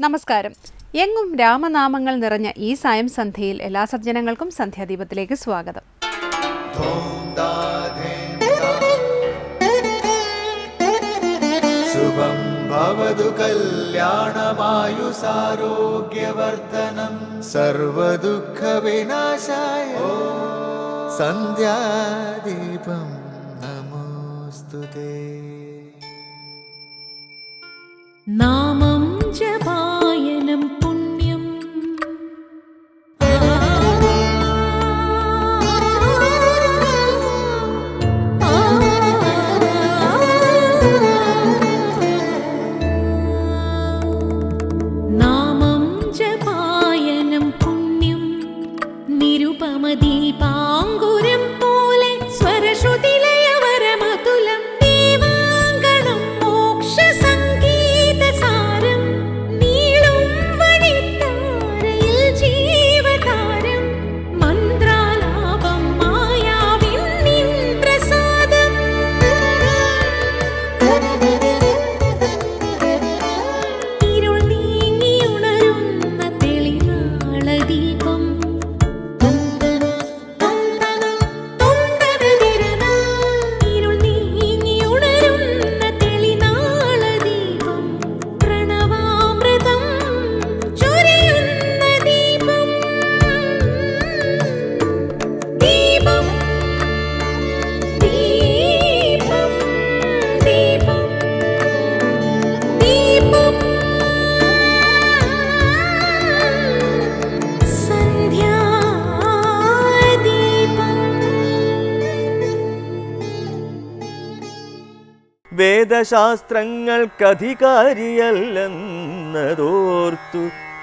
നമസ്കാരം. എങ്ങും രാമനാമങ്ങൾ നിറഞ്ഞ ഈ സായം സന്ധ്യയിൽ എല്ലാ സജ്ജനങ്ങൾക്കും സന്ധ്യാദീപത്തിലേക്ക് സ്വാഗതം. ശുഭം ഭവതു കല്യാണമായുസാരോഗ്യവർദ്ധനം സർവദുഃഖ വിനാശായ സന്ധ്യാദീപം നമോസ്തുതേ. നാമം ജപായനം പുണ്യം നാമം ജപായനം പുണ്യം നിരുപമദീപാങ്കുരം പോലെ സ്വരശ്രുതിലയവരമതുലം ദീവാങ്കണം മോക്ഷ സംഗീതസാരം നീളും വഴിത്താരയിൽ ജീവതാരം മന്ത്രാലാപം മായാവിൻ നിൻ പ്രസാദം ഇരുൾ നീങ്ങിയുണരുന്ന തെളിനാളദീപം ഇരുൾ നീങ്ങിയുണരുന്ന തെളിനാളദീപം പ്രണവാമൃതം ചൊരിയുന്ന ദീപം ദീപം ദീപം ദീപം ദീപം വേദശാസ്ത്രങ്ങൾക്കധികാരിയല്ലെന്നതോർത്തു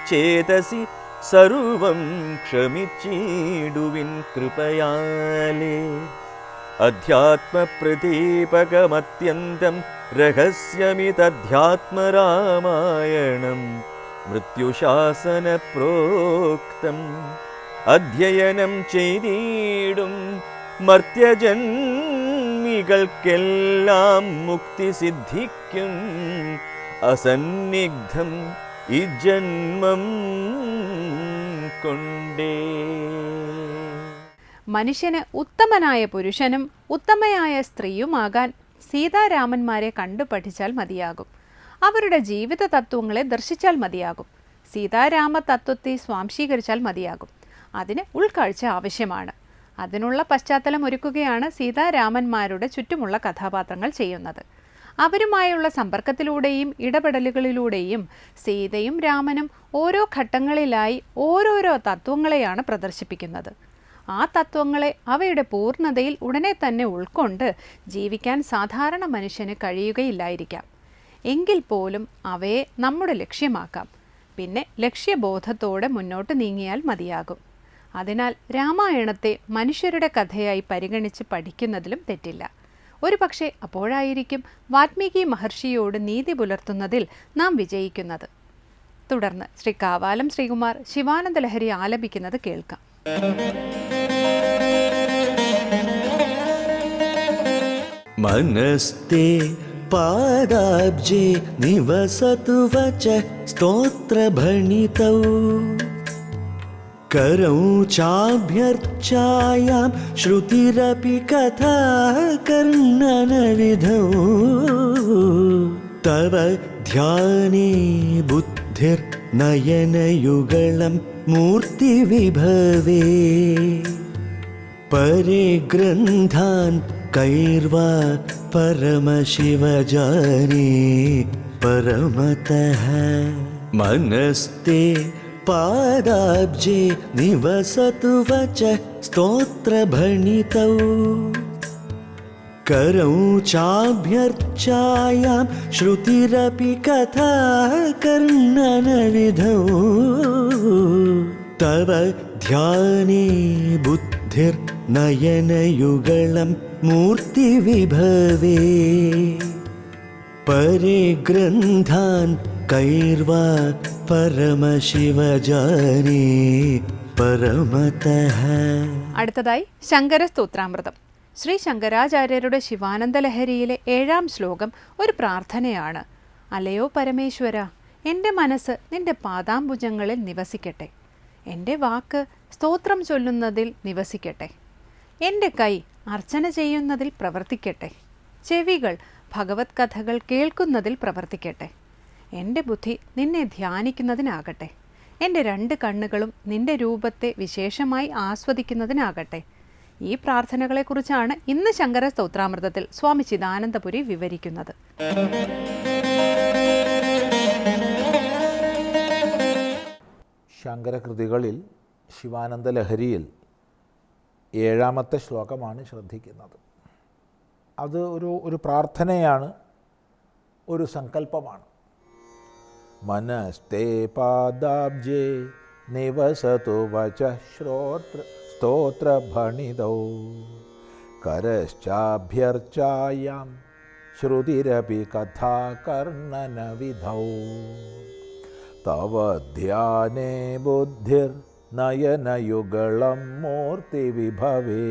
ചേതസി സർവം ക്ഷമിച്ചിടുവിൻ കൃപയാലേ. അധ്യാത്മപ്രദീപകമത്യന്തം രഹസ്യമിതധ്യാത്മരാമായണം മൃത്യുശാസന പ്രോക്തം അധ്യയനം ചെയ്തിടും മർത്യജന്മികൾക്കെല്ലാം മുക്തി സിദ്ധിക്കും അസന്നിഗ്ധം ഈ ജന്മം കൊണ്ടേ. മനുഷ്യന് ഉത്തമനായ പുരുഷനും ഉത്തമയായ സ്ത്രീയുമാകാൻ സീതാരാമന്മാരെ കണ്ടു പഠിച്ചാൽ മതിയാകും. അവരുടെ ജീവിത തത്വങ്ങളെ ദർശിച്ചാൽ മതിയാകും. സീതാരാമ തത്വത്തെ സ്വാംശീകരിച്ചാൽ മതിയാകും. അതിന് ഉൾക്കാഴ്ച ആവശ്യമാണ്. അതിനുള്ള പശ്ചാത്തലം ഒരുക്കുകയാണ് സീതാരാമന്മാരുടെ ചുറ്റുമുള്ള കഥാപാത്രങ്ങൾ ചെയ്യുന്നത്. അവരുമായുള്ള സമ്പർക്കത്തിലൂടെയും ഇടപെടലുകളിലൂടെയും സീതയും രാമനും ഓരോ ഘട്ടങ്ങളിലായി ഓരോരോ തത്വങ്ങളെയാണ് പ്രദർശിപ്പിക്കുന്നത്. ആ തത്വങ്ങളെ അവയുടെ പൂർണ്ണതയിൽ ഉടനെ തന്നെ ഉൾക്കൊണ്ട് ജീവിക്കാൻ സാധാരണ മനുഷ്യന് കഴിയുകയില്ലായിരിക്കാം. എങ്കിൽ പോലും അവയെ നമ്മുടെ ലക്ഷ്യമാക്കാം. പിന്നെ ലക്ഷ്യബോധത്തോടെ മുന്നോട്ട് നീങ്ങിയാൽ മതിയാകും. അതിനാൽ രാമായണത്തെ മനുഷ്യരുടെ കഥയായി പരിഗണിച്ച് പഠിക്കുന്നതിലും തെറ്റില്ല. ഒരുപക്ഷെ അപ്പോഴായിരിക്കും വാൽമീകി മഹർഷിയോട് നീതി പുലർത്തുന്നതിൽ നാം വിജയിക്കുന്നത്. തുടർന്ന് ശ്രീ കാവാലം ശ്രീകുമാർ ശിവാനന്ദ ലഹരി ആലപിക്കുന്നത് കേൾക്കാം. മനസ്തേ പാദാബ്ജേ നിവസതു വച സ്തോത്രഭണിതൗ करौ चाभ्यर्चायां श्रुतिरपि कथा कर्णनविधौ तव ध्याने बुद्धिर्नयनयुगलं मूर्तिविभवे परे ग्रन्थान् कैर्वा परमशिवजाने परमतः मनस्ते पादाब्जे निवसतु वच स्तोत्रभणितौ करौ चाभ्यर्चायां श्रुतिरपि कथा कर्णनविधौ तव ध्याने बुद्धिर्नयनयुगलं मूर्तिविभवे परे ग्रन्थान् कैर्वा പരമശിവജാനേ പരമതഃ. അടുത്തതായി ശങ്കര സ്തോത്രാമൃതം. ശ്രീ ശങ്കരാചാര്യരുടെ ശിവാനന്ദ ലഹരിയിലെ 7-ാം ശ്ലോകം ഒരു പ്രാർത്ഥനയാണ്. അലയോ പരമേശ്വര, എൻ്റെ മനസ്സ് നിൻ്റെ പാദാംബുജങ്ങളിൽ നിവസിക്കട്ടെ. എൻ്റെ വാക്ക് സ്തോത്രം ചൊല്ലുന്നതിൽ നിവസിക്കട്ടെ. എൻ്റെ കൈ അർച്ചന ചെയ്യുന്നതിൽ പ്രവർത്തിക്കട്ടെ. ചെവികൾ ഭഗവത് കഥകൾ കേൾക്കുന്നതിൽ പ്രവർത്തിക്കട്ടെ. എൻ്റെ ബുദ്ധി നിന്നെ ധ്യാനിക്കുന്നതിനാകട്ടെ. എൻ്റെ 2 കണ്ണുകളും നിൻ്റെ രൂപത്തെ വിശേഷമായി ആസ്വദിക്കുന്നതിനാകട്ടെ. ഈ പ്രാർത്ഥനകളെക്കുറിച്ചാണ് ഇന്ന് ശങ്കര സ്തോത്രാമൃതത്തിൽ സ്വാമി ചിദാനന്ദപുരി വിവരിക്കുന്നത്. ശങ്കരകൃതികളിൽ ശിവാനന്ദ ലഹരിയിൽ 7ാമത്തെ ശ്ലോകമാണ് ശ്രദ്ധിക്കുന്നത്. അത് ഒരു പ്രാർത്ഥനയാണ്, ഒരു സങ്കല്പമാണ്. മനസ്തേ പാദാബ്ജേ നിവസതു വച സ്തോത്രഭണിതൗ കരശ്ചാഭ്യർച്ചായാം ശ്രുതിരപി കഥാകർണനവിധൗ തവ ധ്യാനേ ബുദ്ധിർ നയനയുഗളം മൂർത്തിവിഭവേ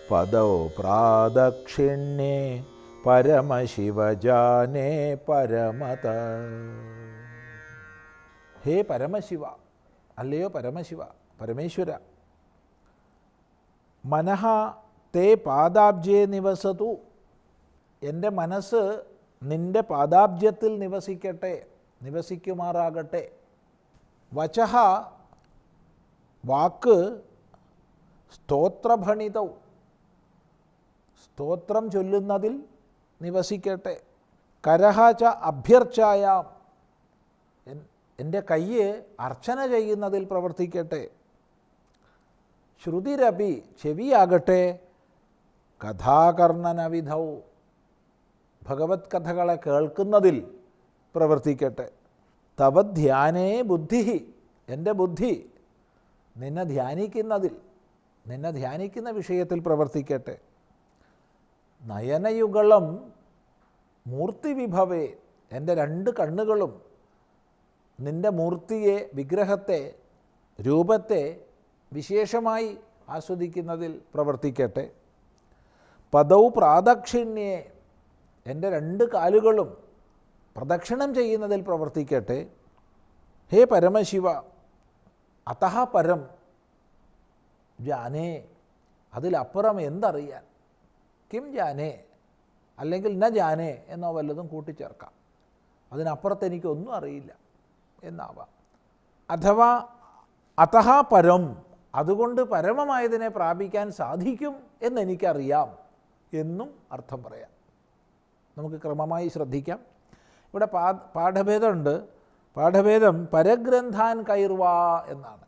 പദൗ പ്രാദക്ഷിണ്യേ പരമശിവജാനേ പരമത. ഹേ പരമശിവ, അല്ലയോ പരമശിവ, പരമേശ്വര, മനഃ തേ പാദാബ്ജേ നിവസതു, എൻ്റെ മനസ്സ് നിൻ്റെ പാദാബ്ജത്തിൽ നിവസിക്കട്ടെ, നിവസിക്കുമാറാകട്ടെ. വചഃ വാക്ക്, സ്തോത്രഭണിതൗ സ്തോത്രം ചൊല്ലുന്നതിൽ നിവസിക്കട്ടെ. കരഹ ച അഭ്യർച്ചായാം എൻ്റെ കയ്യ് അർച്ചന ചെയ്യുന്നതിൽ പ്രവർത്തിക്കട്ടെ. ശ്രുതിരപി ചെവിയാകട്ടെ കഥാകർണനവിധൗ ഭഗവത് കഥകളെ കേൾക്കുന്നതിൽ പ്രവർത്തിക്കട്ടെ. തവ ധ്യാനേ ബുദ്ധി എൻ്റെ ബുദ്ധി നിന്നെ ധ്യാനിക്കുന്നതിൽ, നിന്നെ ധ്യാനിക്കുന്ന വിഷയത്തിൽ പ്രവർത്തിക്കട്ടെ. നയനയുഗളം മൂർത്തിവിഭവേ എൻ്റെ 2 കണ്ണുകളും നിൻ്റെ മൂർത്തിയെ, വിഗ്രഹത്തെ, രൂപത്തെ വിശേഷമായി ആസ്വദിക്കുന്നതിൽ പ്രവർത്തിക്കട്ടെ. പദൗ പ്രാദക്ഷിണ്യേ എൻ്റെ 2 കാലുകളും പ്രദക്ഷിണം ചെയ്യുന്നതിൽ പ്രവർത്തിക്കട്ടെ. ഹേ പരമശിവ, അതഃ പരം ജാനേ, അതിലപ്പുറം എന്തറിയാൻ. കിം ജാനേ അല്ലെങ്കിൽ ന ജാനേ എന്നോ വല്ലതും കൂട്ടിച്ചേർക്കാം. അതിനപ്പുറത്ത് എനിക്കൊന്നും അറിയില്ല എന്നാവാം. അഥവാ അതഃ പരം, അതുകൊണ്ട് പരമമായതിനെ പ്രാപിക്കാൻ സാധിക്കും എന്നെനിക്കറിയാം എന്നും അർത്ഥം പറയാം. നമുക്ക് ക്രമമായി ശ്രദ്ധിക്കാം. ഇവിടെ പാഠഭേദമുണ്ട്. പാഠഭേദം പരഗ്രന്ഥാൻ കൈർവാ എന്നാണ്.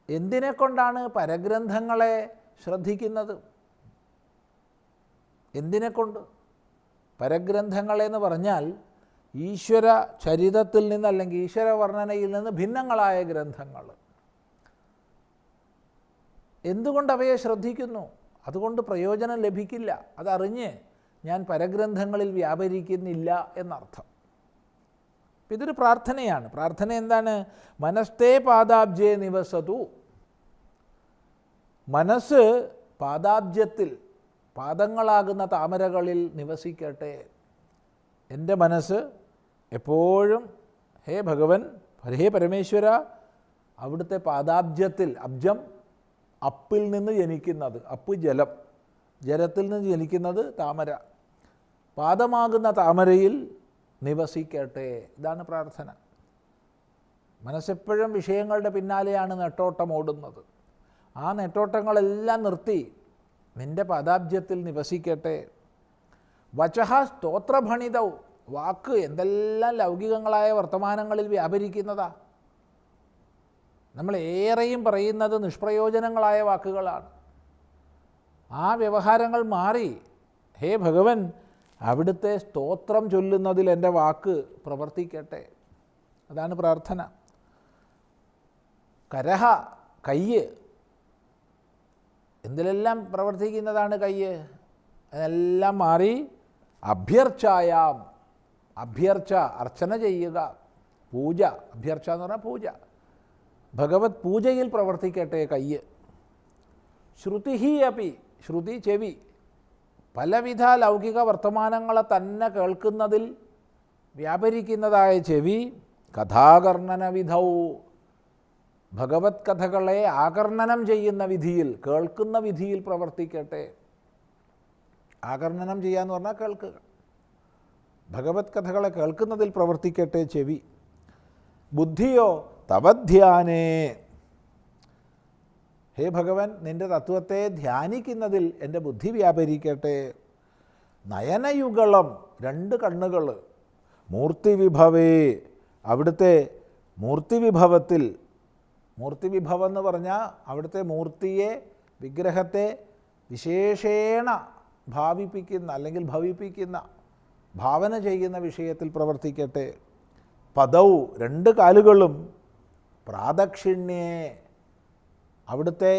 എന്തിനെ കൊണ്ടാണ് പരഗ്രന്ഥങ്ങളെ ശ്രദ്ധിക്കുന്നത്? എന്തിനെക്കൊണ്ട്? പരഗ്രന്ഥങ്ങളെന്ന് പറഞ്ഞാൽ ഈശ്വര ചരിതത്തിൽ നിന്ന് അല്ലെങ്കിൽ ഈശ്വര വർണ്ണനയിൽ നിന്ന് ഭിന്നങ്ങളായ ഗ്രന്ഥങ്ങൾ. എന്തുകൊണ്ട് അവയെ ശ്രദ്ധിക്കുന്നു? അതുകൊണ്ട് പ്രയോജനം ലഭിക്കില്ല. അതറിഞ്ഞ് ഞാൻ പരഗ്രന്ഥങ്ങളിൽ വ്യാപരിക്കുന്നില്ല എന്നർത്ഥം. ഇതൊരു പ്രാർത്ഥനയാണ്. പ്രാർത്ഥന എന്താണ്? മനസ്തേ പാദാബ്ജേ നിവസതു, മനസ്സ് പാദാബ്ജത്തിൽ, പാദങ്ങളാകുന്ന താമരകളിൽ നിവസിക്കട്ടെ. എൻ്റെ മനസ്സ് എപ്പോഴും ഹേ ഭഗവൻ, ഹേ പരമേശ്വര, അവിടുത്തെ പാദാബ്ജത്തിൽ, അബ്ജം അപ്പിൽ നിന്ന് ജനിക്കുന്നത്, അപ്പ് ജലം, ജലത്തിൽ നിന്ന് ജനിക്കുന്നത് താമര, പാദമാകുന്ന താമരയിൽ നിവസിക്കട്ടെ. ഇതാണ് പ്രാർത്ഥന. മനസ്സെപ്പോഴും വിഷയങ്ങളുടെ പിന്നാലെയാണ് നെട്ടോട്ടം ഓടുന്നത്. ആ നെട്ടോട്ടങ്ങളെല്ലാം നിർത്തി നിൻ്റെ പാദാബ്ജത്തിൽ നിവസിക്കട്ടെ. വചഃ സ്തോത്രഭണിതൗ, വാക്ക് എന്തെല്ലാം ലൗകികങ്ങളായ വർത്തമാനങ്ങളിൽ വ്യാപരിക്കുന്നതാ. നമ്മൾ ഏറെയും പറയുന്നത് നിഷ്പ്രയോജനങ്ങളായ വാക്കുകളാണ്. ആ വ്യവഹാരങ്ങൾ മാറി ഹേ ഭഗവൻ, അവിടുത്തെ സ്തോത്രം ചൊല്ലുന്നതിൽ എൻ്റെ വാക്ക് പ്രവർത്തിക്കട്ടെ. അതാണ് പ്രാർത്ഥന. കരഹ, കയ്യ്, എന്തിലെല്ലാം പ്രവർത്തിക്കുന്നതാണ് കയ്യ്? അതെല്ലാം മാറി അഭ്യർച്ചായാം, അഭ്യർച്ച അർച്ചന ചെയ്യുക, പൂജ, അഭ്യർച്ച എന്ന് പറഞ്ഞാൽ പൂജ, ഭഗവത് പൂജയിൽ പ്രവർത്തിക്കട്ടെ കയ്യ്. ശ്രുതിഹി അപി, ശ്രുതി ചെവി, പലവിധ ലൗകിക വർത്തമാനങ്ങളെ തന്നെ കേൾക്കുന്നതിൽ വ്യാപരിക്കുന്നതായ ചെവി കഥാകർണന വിധൗ, ഭഗവത് കഥകളെ ആകർണനം ചെയ്യുന്ന വിധിയിൽ, കേൾക്കുന്ന വിധിയിൽ പ്രവർത്തിക്കട്ടെ. ആകർണനം ചെയ്യാന്ന് പറഞ്ഞാൽ കേൾക്കുക. ഭഗവത് കഥകളെ കേൾക്കുന്നതിൽ പ്രവർത്തിക്കട്ടെ ചെവി. ബുദ്ധിയോ തവധ്യാനേ, ഹേ ഭഗവൻ, നിൻ്റെ തത്വത്തെ ധ്യാനിക്കുന്നതിൽ എൻ്റെ ബുദ്ധി വ്യാപരിക്കട്ടെ. നയനയുഗളം, 2 കണ്ണുകൾ. മൂർത്തിവിഭവേ, അവിടുത്തെ മൂർത്തിവിഭവത്തിൽ, മൂർത്തിവിഭവം എന്ന് പറഞ്ഞാൽ അവിടുത്തെ മൂർത്തിയെ, വിഗ്രഹത്തെ വിശേഷേണ ഭാവിപ്പിക്കുന്ന അല്ലെങ്കിൽ ഭവിപ്പിക്കുന്ന, ഭാവന ചെയ്യുന്ന വിഷയത്തിൽ പ്രവർത്തിക്കട്ടെ. പദൗ, 2 കാലുകളും. പ്രാദക്ഷിണ്യേ, അവിടുത്തെ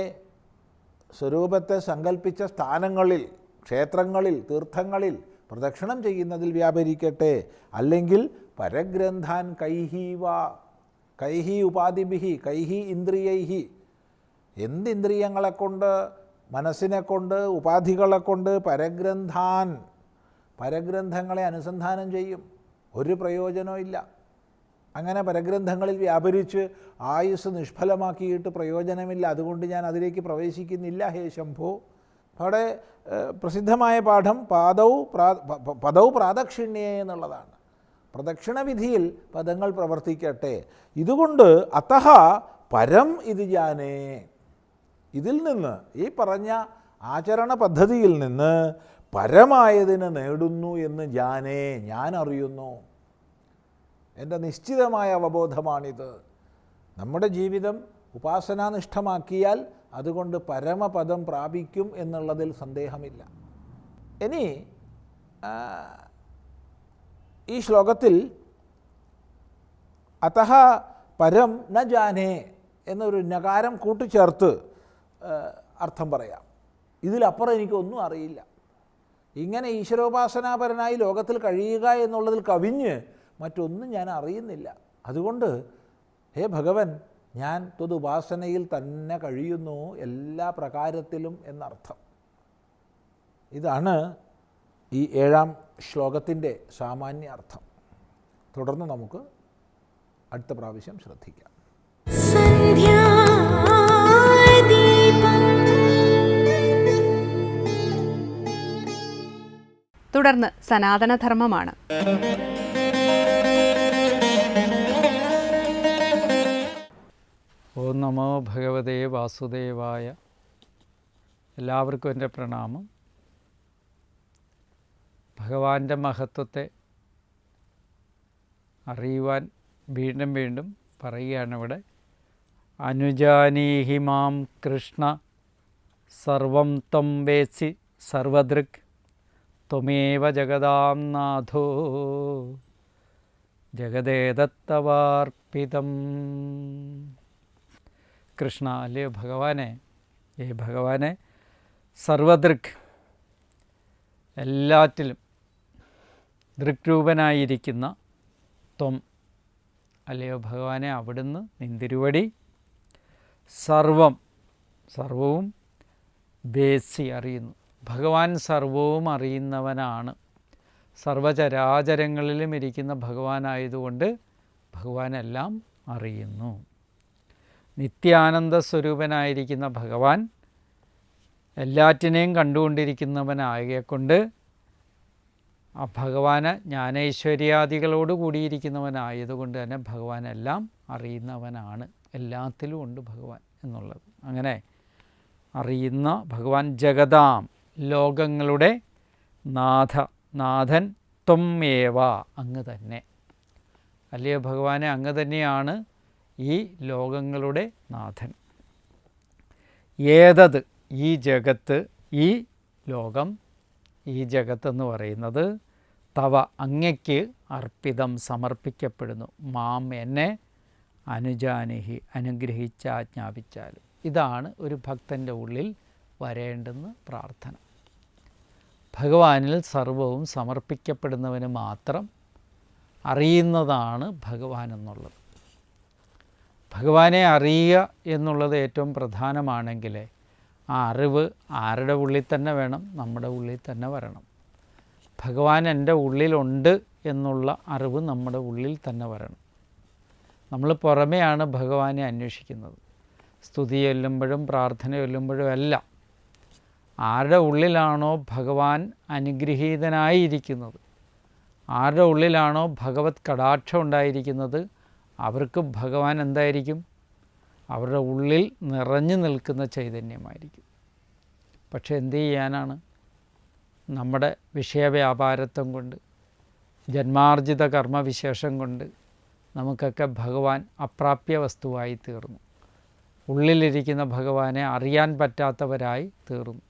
സ്വരൂപത്തെ സങ്കല്പിച്ച സ്ഥാനങ്ങളിൽ, ക്ഷേത്രങ്ങളിൽ, തീർത്ഥങ്ങളിൽ പ്രദക്ഷിണം ചെയ്യുന്നതിൽ വ്യാപരിക്കട്ടെ. അല്ലെങ്കിൽ പരഗ്രന്ഥാൻ കൈഹീവ, കൈഹി ഉപാധിഭിഹി, കൈഹി ഇന്ദ്രിയൈഹി, എന്തിന്ദ്രിയങ്ങളെ കൊണ്ട്, മനസ്സിനെ കൊണ്ട്, ഉപാധികളെ കൊണ്ട് പരഗ്രന്ഥാൻ, പരഗ്രന്ഥങ്ങളെ അനുസന്ധാനം ചെയ്യും. ഒരു പ്രയോജനവും ഇല്ല. അങ്ങനെ പരഗ്രന്ഥങ്ങളിൽ വ്യാപരിച്ച് ആയുസ് നിഷ്ഫലമാക്കിയിട്ട് പ്രയോജനമില്ല. അതുകൊണ്ട് ഞാൻ അതിലേക്ക് പ്രവേശിക്കുന്നില്ല ഹേ ശംഭോ. അവിടെ പ്രസിദ്ധമായ പാഠം പദൗ പ്രാദക്ഷിണ്യേ എന്നുള്ളതാണ്. പ്രദക്ഷിണവിധിയിൽ പദങ്ങൾ പ്രവർത്തിക്കട്ടെ. ഇതുകൊണ്ട് അത്തഹ പരം ഇത് ജാനേ, ഇതിൽ നിന്ന്, ഈ പറഞ്ഞ ആചരണ പദ്ധതിയിൽ നിന്ന് പരമായതിനെ നേടുന്നു എന്ന് ജാനേ, ഞാൻ അറിയുന്നു. എൻ്റെ നിശ്ചിതമായ അവബോധമാണിത്. നമ്മുടെ ജീവിതം ഉപാസനാനിഷ്ഠമാക്കിയാൽ അതുകൊണ്ട് പരമപദം പ്രാപിക്കും എന്നുള്ളതിൽ സന്ദേഹമില്ല. ഇനി ഈ ശ്ലോകത്തിൽ അത്തഹ പരം ന ജാനേ എന്നൊരു നകാരം കൂട്ടിച്ചേർത്ത് അർത്ഥം പറയാം. ഇതിലപ്പുറം എനിക്കൊന്നും അറിയില്ല. ഇങ്ങനെ ഈശ്വരോപാസനാപരനായി ലോകത്തിൽ കഴിയുക എന്നുള്ളതിൽ കവിഞ്ഞ് മറ്റൊന്നും ഞാൻ അറിയുന്നില്ല. അതുകൊണ്ട് ഹേ ഭഗവൻ, ഞാൻ ത്വതുപാസനയിൽ തന്നെ കഴിയുന്നു എല്ലാ പ്രകാരത്തിലും എന്നർത്ഥം. ഇതാണ് ഈ 7-ാം ശ്ലോകത്തിൻ്റെ സാമാന്യ അർത്ഥം. തുടർന്ന് നമുക്ക് അടുത്ത പ്രാവശ്യം ശ്രദ്ധിക്കാം. തുടർന്ന് സനാതനധർമ്മമാണ്. ഓം നമോ ഭഗവതേ വാസുദേവായ. എല്ലാവർക്കും എൻ്റെ പ്രണാമം. ഭഗവാന്റെ മഹത്വത്തെ അറിയുവാൻ വീണ്ടും വീണ്ടും പറയുകയാണിവിടെ. അനുജാനീഹി മാം കൃഷ്ണ സർവം ത്വം വേസി സർവദൃക് ത്വമേവ ജഗതാം നാഥോ ജഗദേതത്തവാർപ്പിതം. കൃഷ്ണ, അല്ലയോ ഭഗവാനെ, ഭഗവാനെ സർവദൃക്, എല്ലാറ്റിലും ദൃക്രൂപനായിരിക്കുന്ന ത്വം, അല്ലയോ ഭഗവാനെ, അവിടുന്ന് നിന്തിരുവടി സർവവും വേസി അറിയുന്നു. ഭഗവാൻ സർവവും അറിയുന്നവനാണ്. സർവചരാചരങ്ങളിലും ഇരിക്കുന്ന ഭഗവാനായതുകൊണ്ട് ഭഗവാനെല്ലാം അറിയുന്നു. നിത്യാനന്ദ സ്വരൂപനായിരിക്കുന്ന ഭഗവാൻ എല്ലാറ്റിനെയും കണ്ടുകൊണ്ടിരിക്കുന്നവനായകൊണ്ട് ആ ഭഗവാന് ജ്ഞാനൈശ്വര്യാദികളോട് കൂടിയിരിക്കുന്നവനായതുകൊണ്ട് തന്നെ ഭഗവാനെല്ലാം അറിയുന്നവനാണ്. എല്ലാത്തിലും ഉണ്ട് ഭഗവാൻ എന്നുള്ളത്. അങ്ങനെ അറിയുന്ന ഭഗവാൻ ജഗതാം, ലോകങ്ങളുടെ നാഥൻ ത്വമേവ, അങ്ങ് തന്നെ. അല്ലയോ ഭഗവാനെ, അങ്ങ് തന്നെയാണ് ഈ ലോകങ്ങളുടെ നാഥൻ. ഏതത്, ഈ ജഗത്ത്, ഈ ലോകം, ഈ ജഗത്തെന്ന് പറയുന്നത് തവ, അങ്ങയ്ക്ക് അർപ്പിതം, സമർപ്പിക്കപ്പെടുന്നു. മാം, എന്നെ അനുജാനിഹി, അനുഗ്രഹിച്ചാജ്ഞാപിച്ചാലും. ഇതാണ് ഒരു ഭക്തൻ്റെ ഉള്ളിൽ വരേണ്ടുന്ന പ്രാർത്ഥന. ഭഗവാനിൽ സർവവും സമർപ്പിക്കപ്പെടുന്നവന് മാത്രം അറിയുന്നതാണ് ഭഗവാൻ എന്നുള്ളത്. ഭഗവാനെ അറിയുക എന്നുള്ളത് ഏറ്റവും പ്രധാനമാണെങ്കിൽ ആ അറിവ് ആരുടെ ഉള്ളിൽ തന്നെ വേണം? നമ്മുടെ ഉള്ളിൽ തന്നെ വരണം. ഭഗവാൻ എൻ്റെ ഉള്ളിലുണ്ട് എന്നുള്ള അറിവ് നമ്മുടെ ഉള്ളിൽ തന്നെ വരണം. നമ്മൾ പുറമെയാണ് ഭഗവാനെ അന്വേഷിക്കുന്നത്. സ്തുതി ചൊല്ലുമ്പോഴും പ്രാർത്ഥന ചൊല്ലുമ്പോഴും എല്ലാം ആരുടെ ഉള്ളിലാണോ ഭഗവാൻ അനുഗ്രഹീതനായിരിക്കുന്നത്, ആരുടെ ഉള്ളിലാണോ ഭഗവത് കടാക്ഷം ഉണ്ടായിരിക്കുന്നത്, അവർക്ക് ഭഗവാൻ എന്തായിരിക്കും? അവരുടെ ഉള്ളിൽ നിറഞ്ഞു നിൽക്കുന്ന ചൈതന്യമായിരിക്കും. പക്ഷെ എന്ത് ചെയ്യാനാണ്? നമ്മുടെ വിഷയവ്യാപാരത്വം കൊണ്ട്, ജന്മാർജിത കർമ്മവിശേഷം കൊണ്ട് നമുക്കൊക്കെ ഭഗവാൻ അപ്രാപ്യ വസ്തുവായി തീർന്നു. ഉള്ളിലിരിക്കുന്ന ഭഗവാനെ അറിയാൻ പറ്റാത്തവരായി തീർന്നു.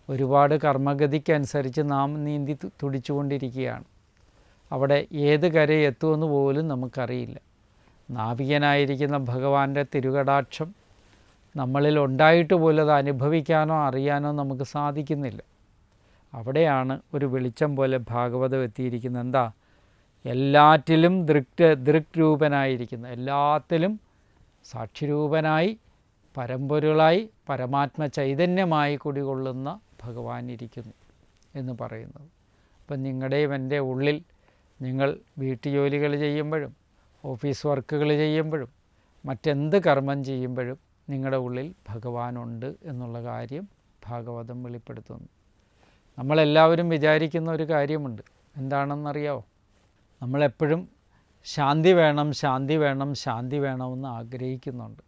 ഒരുപാട് കർമ്മഗതിക്കനുസരിച്ച് നാം നീന്തി തുടിച്ചുകൊണ്ടിരിക്കുകയാണ്. അവിടെ ഏത് കരയെത്തുമെന്ന് പോലും നമുക്കറിയില്ല. നാവികനായിരിക്കുന്ന ഭഗവാന്റെ തിരുകടാക്ഷം നമ്മളിൽ ഉണ്ടായിട്ട് പോലും അത് അനുഭവിക്കാനോ അറിയാനോ നമുക്ക് സാധിക്കുന്നില്ല. അവിടെയാണ് ഒരു വെളിച്ചം പോലെ ഭാഗവതം എത്തിയിരിക്കുന്നത്. എന്താ? എല്ലാറ്റിലും ദൃക് രൂപനായിരിക്കുന്ന, എല്ലാത്തിലും സാക്ഷിരൂപനായി പരമ്പൊരുളായി പരമാത്മ ചൈതന്യമായി കുടികൊള്ളുന്ന ഭഗവാൻ ഇരിക്കുന്നു എന്ന് പറയുന്നത്. അപ്പം നിങ്ങളുടെയും എൻ്റെ ഉള്ളിൽ നിങ്ങൾ വീട്ടുജോലികൾ ചെയ്യുമ്പോഴും ഓഫീസ് വർക്കുകൾ ചെയ്യുമ്പോഴും മറ്റെന്ത് കർമ്മം ചെയ്യുമ്പോഴും നിങ്ങളുടെ ഉള്ളിൽ ഭഗവാനുണ്ട് എന്നുള്ള കാര്യം ഭാഗവതം വെളിപ്പെടുത്തുന്നു. നമ്മളെല്ലാവരും വിചാരിക്കുന്ന ഒരു കാര്യമുണ്ട്. എന്താണെന്നറിയാമോ? നമ്മളെപ്പോഴും ശാന്തി വേണം, ശാന്തി വേണം, ശാന്തി വേണമെന്ന് ആഗ്രഹിക്കുന്നുണ്ട്.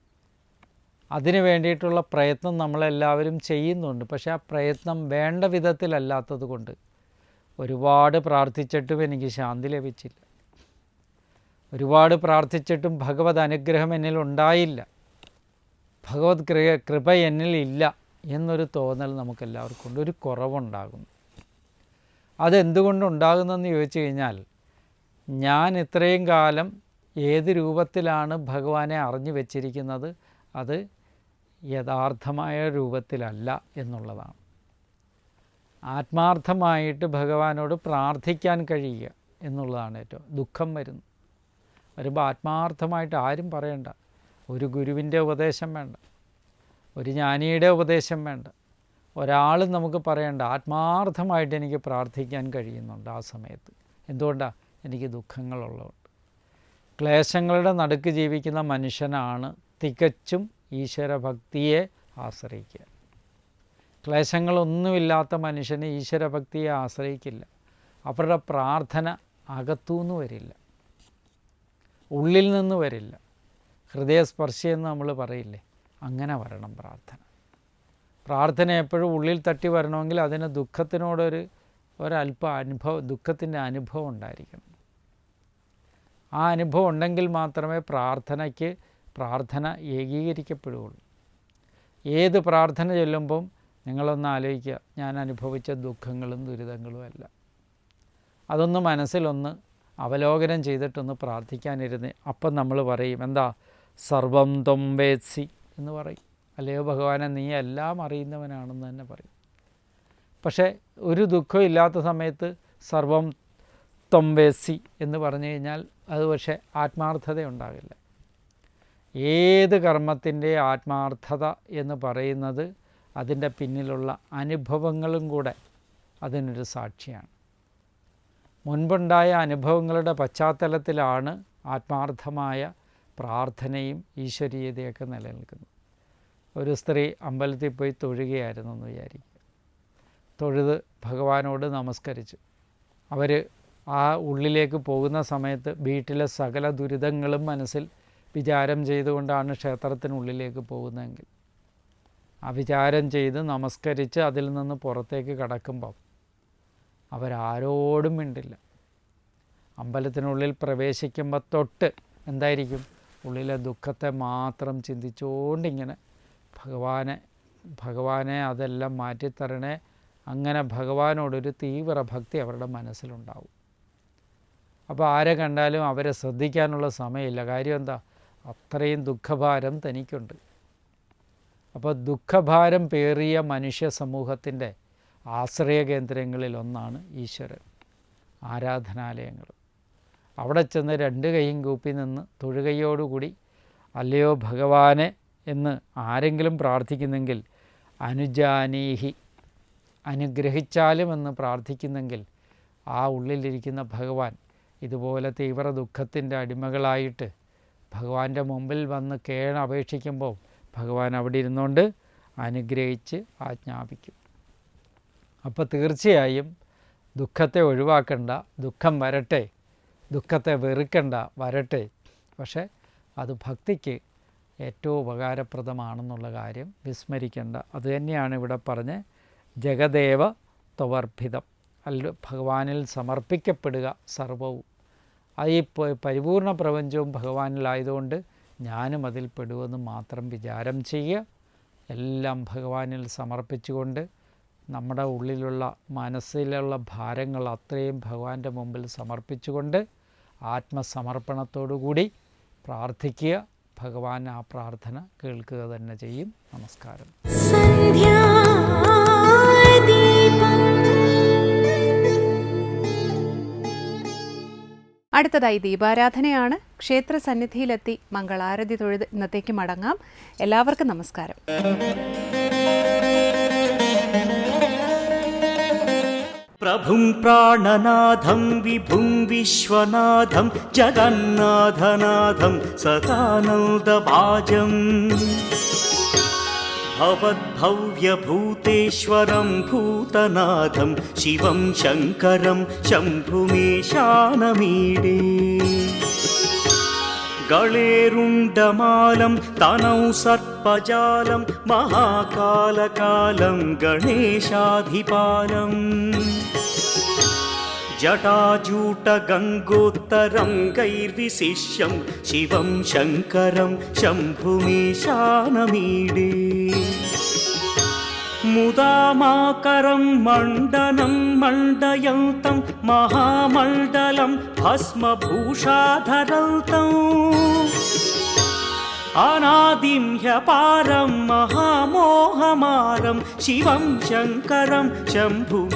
അതിനു വേണ്ടിയിട്ടുള്ള പ്രയത്നം നമ്മളെല്ലാവരും ചെയ്യുന്നുണ്ട്. പക്ഷേ ആ പ്രയത്നം വേണ്ട വിധത്തിലല്ലാത്തത് കൊണ്ട് ഒരുപാട് പ്രാർത്ഥിച്ചിട്ടും എനിക്ക് ശാന്തി ലഭിച്ചില്ല. ഒരുപാട് പ്രാർത്ഥിച്ചിട്ടും ഭഗവത് അനുഗ്രഹം എന്നിൽ ഉണ്ടായില്ല, ഭഗവത് കൃപ എന്നിൽ ഇല്ല എന്നൊരു തോന്നൽ നമുക്കെല്ലാവർക്കും ഉണ്ട്. ഒരു കുറവുണ്ടാകുന്നു. അതെന്തുകൊണ്ടുണ്ടാകുന്നതെന്ന് ചോദിച്ചു കഴിഞ്ഞാൽ, ഞാൻ ഇത്രയും കാലം ഏത് രൂപത്തിലാണ് ഭഗവാനെ അറിഞ്ഞു വച്ചിരിക്കുന്നത്, അത് യഥാർത്ഥമായ രൂപത്തിലല്ല എന്നുള്ളതാണ്. ആത്മാർത്ഥമായിട്ട് ഭഗവാനോട് പ്രാർത്ഥിക്കാൻ കഴിയുക എന്നുള്ളതാണ് ഏറ്റവും. ദുഃഖം വരുമ്പോൾ ആത്മാർത്ഥമായിട്ട് ആരും പറയണ്ട. ഒരു ഗുരുവിൻ്റെ ഉപദേശം വേണ്ട, ഒരു ജ്ഞാനിയുടെ ഉപദേശം വേണ്ട, ഒരാളും നമുക്ക് പറയണ്ട. ആത്മാർത്ഥമായിട്ട് എനിക്ക് പ്രാർത്ഥിക്കാൻ കഴിയുന്നുണ്ട് ആ സമയത്ത്. എന്തുകൊണ്ടാണ്? എനിക്ക് ദുഃഖങ്ങളുള്ളതുകൊണ്ട്. ക്ലേശങ്ങളുടെ നടുക്ക് ജീവിക്കുന്ന മനുഷ്യനാണ് തികച്ചും ഈശ്വരഭക്തിയെ ആശ്രയിക്കുക. ക്ലേശങ്ങളൊന്നുമില്ലാത്ത മനുഷ്യന് ഈശ്വരഭക്തിയെ ആശ്രയിക്കില്ല. അവരുടെ പ്രാർത്ഥന അകത്തുനിന്ന് വരില്ല, ഉള്ളിൽ നിന്ന് വരില്ല. ഹൃദയസ്പർശിയെന്ന് നമ്മൾ പറയില്ലേ, അങ്ങനെ വരണം പ്രാർത്ഥന. പ്രാർത്ഥന എപ്പോഴും ഉള്ളിൽ തട്ടി വരണമെങ്കിൽ അതിന് ദുഃഖത്തിൻ്റെ അനുഭവം ഉണ്ടായിരിക്കണം. ആ അനുഭവം ഉണ്ടെങ്കിൽ മാത്രമേ പ്രാർത്ഥന ഏകീകരിക്കപ്പെടുകയുള്ളൂ. ഏത് പ്രാർത്ഥന ചൊല്ലുമ്പം നിങ്ങളൊന്ന് ആലോചിക്കുക, ഞാൻ അനുഭവിച്ച ദുഃഖങ്ങളും ദുരിതങ്ങളും അല്ല. അതൊന്ന് മനസ്സിലൊന്ന് അവലോകനം ചെയ്തിട്ടൊന്ന് പ്രാർത്ഥിക്കാനിരുന്ന് അപ്പം നമ്മൾ പറയും, എന്താ? സർവം ത്വം വേത്സി എന്ന് പറയും. അല്ലയോ ഭഗവാനെ, നീ എല്ലാം അറിയുന്നവനാണെന്ന് തന്നെ പറയും. പക്ഷേ ഒരു ദുഃഖം ഇല്ലാത്ത സമയത്ത് സർവം ത്വം വേത്സി എന്ന് പറഞ്ഞു കഴിഞ്ഞാൽ അത് പക്ഷേ ആത്മാർത്ഥത ഉണ്ടാകില്ല. ഏത് കർമ്മത്തിൻ്റെ ആത്മാർത്ഥത എന്ന് പറയുന്നത് അതിൻ്റെ പിന്നിലുള്ള അനുഭവങ്ങളും കൂടെ അതിനൊരു സാക്ഷിയാണ്. മുൻപുണ്ടായ അനുഭവങ്ങളുടെ പശ്ചാത്തലത്തിലാണ് ആത്മാർത്ഥമായ പ്രാർത്ഥനയും ഈശ്വരീയതയൊക്കെ നിലനിൽക്കുന്നത്. ഒരു സ്ത്രീ അമ്പലത്തിൽ പോയി തൊഴുകയായിരുന്നു എന്ന് വിചാരിക്കുക. തൊഴുത് ഭഗവാനോട് നമസ്കരിച്ചു. അവർ ആ ഉള്ളിലേക്ക് പോകുന്ന സമയത്ത് വീട്ടിലെ സകല ദുരിതങ്ങളും മനസ്സിൽ വിചാരം ചെയ്തുകൊണ്ടാണ് ക്ഷേത്രത്തിനുള്ളിലേക്ക് പോകുന്നതെങ്കിൽ, ആ വിചാരം ചെയ്ത് നമസ്കരിച്ച് അതിൽ നിന്ന് പുറത്തേക്ക് കടക്കുമ്പം അവരാരോടും മിണ്ടില്ല. അമ്പലത്തിനുള്ളിൽ പ്രവേശിക്കുമ്പോൾ തൊട്ട് എന്തായിരിക്കും? ഉള്ളിലെ ദുഃഖത്തെ മാത്രം ചിന്തിച്ചുകൊണ്ടിങ്ങനെ ഭഗവാനെ അതെല്ലാം മാറ്റിത്തരണേ, അങ്ങനെ ഭഗവാനോടൊരു തീവ്ര ഭക്തി അവരുടെ മനസ്സിലുണ്ടാവും. അപ്പോൾ ആരെ കണ്ടാലും അവരെ ശ്രദ്ധിക്കാനുള്ള സമയമില്ല. കാര്യം എന്താ? അത്രയും ദുഃഖഭാരം തനിക്കുണ്ട്. അപ്പോൾ ദുഃഖഭാരം പേറിയ മനുഷ്യ സമൂഹത്തിൻ്റെ ആശ്രയ കേന്ദ്രങ്ങളിൽ ഒന്നാണ് ഈശ്വരൻ, ആരാധനാലയങ്ങൾ. അവിടെ ചെന്ന് രണ്ട് കൈയും കൂപ്പി നിന്ന് തൊഴുകയോടുകൂടി അല്ലയോ ഭഗവാനെ എന്ന് ആരെങ്കിലും പ്രാർത്ഥിക്കുന്നെങ്കിൽ, അനുജാനീഹി അനുഗ്രഹിച്ചാലും എന്ന് പ്രാർത്ഥിക്കുന്നെങ്കിൽ ആ ഉള്ളിലിരിക്കുന്ന ഭഗവാൻ ഇതുപോലെ തീവ്ര ദുഃഖത്തിൻ്റെ അടിമകളായിട്ട് ഭഗവാന്റെ മുമ്പിൽ വന്ന് അപേക്ഷിക്കുമ്പോൾ ഭഗവാൻ അവിടെ ഇരുന്നുകൊണ്ട് അനുഗ്രഹിച്ച് ആജ്ഞാപിക്കും. അപ്പോൾ തീർച്ചയായും ദുഃഖത്തെ ഒഴിവാക്കണ്ട, ദുഃഖം വരട്ടെ, ദുഃഖത്തെ വെറുക്കണ്ട, വരട്ടെ. പക്ഷേ അത് ഭക്തിക്ക് ഏറ്റവും ഉപകാരപ്രദമാണെന്നുള്ള കാര്യം വിസ്മരിക്കേണ്ട. അതുതന്നെയാണ് ഇവിടെ പറഞ്ഞ് ജഗദേവ ത്വവർഭിതം, ഭഗവാനിൽ സമർപ്പിക്കപ്പെടുക സർവവും. ഈ പരിപൂർണ പ്രപഞ്ചവും ഭഗവാനിലായതുകൊണ്ട് ഞാനും അതിൽ പെടുമെന്ന് മാത്രം വിചാരം ചെയ്യുക. എല്ലാം ഭഗവാനിൽ സമർപ്പിച്ചുകൊണ്ട് നമ്മുടെ ഉള്ളിലുള്ള മനസ്സിലുള്ള ഭാരങ്ങൾ അത്രയും ഭഗവാന്റെ മുമ്പിൽ സമർപ്പിച്ചുകൊണ്ട് ആത്മസമർപ്പണത്തോടുകൂടി പ്രാർത്ഥിക്കുക. ഭഗവാൻ ആ പ്രാർത്ഥന കേൾക്കുക തന്നെ ചെയ്യും. നമസ്കാരം. അടുത്തതായി ദീപാരാധനയാണ്. ക്ഷേത്ര സന്നിധിയിലെത്തി മംഗളാരതി തൊഴുത് ഇന്നത്തേക്ക് മടങ്ങാം. എല്ലാവർക്കും നമസ്കാരം. പ്രഭും പ്രാണനാഥം വിഭും വിശ്വനാഥം ജഗന്നാഥനാഥം സദാനന്ദഭാജം ഭവദ്ഭവ്യഭൂതേശ്വരം ഭൂതനാഥം ശിവം ശങ്കരം ശംഭുമീശാനമീഡേ ഗളേരുണ്ടമാലം തനൗ സർപ്പജാലം മഹാകാലകാലം ഗണേശാധിപാലം ജടാജൂട്ടഗംഗോത്തരം ഗൈർവിശിഷ്യം ശിവം ശങ്കരം ശംഭുമീശാനമീഡേ മുദാമാകരം മണ്ഡനം മണ്ഡയന്തം മഹാമണ്ഡലം ഭസ്മഭൂഷാധരന്തം അനാദിം ഹ്യപാരം മഹാമോഹമാരം ശിവം ശങ്കരം ശംഭുമീശാനമീഡേ